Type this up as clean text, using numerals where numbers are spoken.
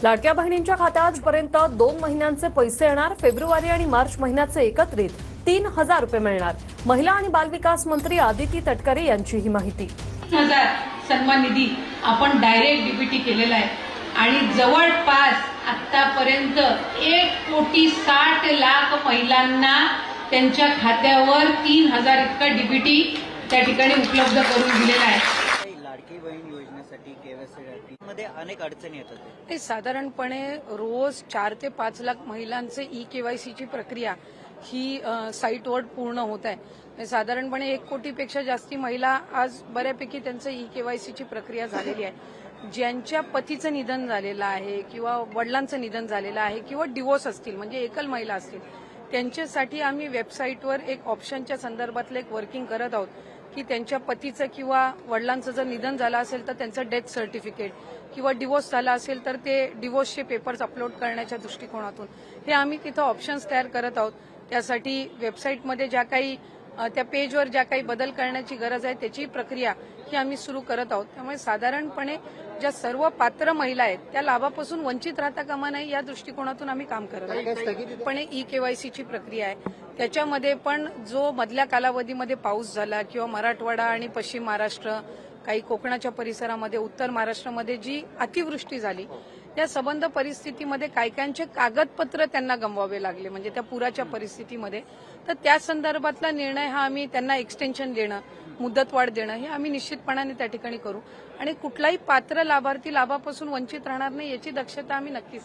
लाडक्या बहिणींच्या खात्यात आजपर्यंत 2 महिन्यांचे पैसे येणार। फेब्रुवारी आणि मार्च महिन्याचे एकत्रित 3,000 रुपये मिळणार। महिला आणि बालविकास मंत्री आदिती तटकरे यांची ही माहिती। 3,000 सन्मान निधी आपण डायरेक्ट डीबीटी केलेला आहे आणि जवळपास आतापर्यंत 1,60,00,000 महिलांना त्यांच्या खात्यावर 3,000 इतका डीबीटी त्या ठिकाणी उपलब्ध करून दिलेला आहे। लाडकी बहीण योजनेसाठी केवायसी मध्ये अनेक अडचणी येतात। साधारणपणे रोज 4 ते 5 लाख महिलांचे ई केवायसीची प्रक्रिया ही साईटवर पूर्ण होत आहे। साधारणपणे 1 कोटीपेक्षा जास्ती महिला आज बऱ्यापैकी त्यांचं ई केवायसीची प्रक्रिया झालेली आहे। ज्यांच्या पतीचं निधन झालेलं आहे किंवा वडिलांचं निधन झालेलं आहे किंवा डिवोर्स असतील म्हणजे एकल महिला असतील त्यांच्यासाठी आम्ही वेबसाईटवर एक ऑप्शनच्या संदर्भातलं एक वर्किंग करत आहोत की त्यांच्या पतीचं किंवा वडिलांचं जर निधन झालं असेल तर त्यांचं डेथ सर्टिफिकेट किंवा डिवोर्स झाला असेल तर ते डिवोर्सचे पेपर्स अपलोड करण्याच्या दृष्टिकोनातून हे आम्ही तिथं ऑप्शन्स तयार करत आहोत। त्यासाठी वेबसाईटमध्ये ज्या काही त्या पेजवर ज्या काही बदल करण्याची गरज आहे त्याची प्रक्रिया ही आम्ही सुरू करत आहोत। त्यामुळे साधारणपणे ज्या सर्व पात्र महिला आहेत त्या लाभापासून वंचित राहता कामा नये या दृष्टिकोनातून आम्ही काम करत आहोत। पण ई केवायसीची प्रक्रिया आहे त्याच्यामध्ये पण जो मधल्या कालावधीमध्ये पाऊस झाला किंवा मराठवाडा आणि पश्चिम महाराष्ट्र काही कोकणाच्या परिसरामध्ये उत्तर महाराष्ट्रामध्ये जी अतिवृष्टी झाली त्या संबंध परिस्थितीमध्ये कायकांचे कागदपत्र त्यांना गमवावे लागले म्हणजे त्या पुराच्या परिस्थितीमध्ये तर त्या संदर्भातला निर्णय हा आम्ही त्यांना एक्सटेन्शन देणं मुदतवाढ देणं हे आम्ही निश्चितपणाने त्या ठिकाणी करू आणि कुठलाही पात्र लाभार्थी लाभापासून वंचित राहणार नाही याची दक्षता आम्ही नक्कीच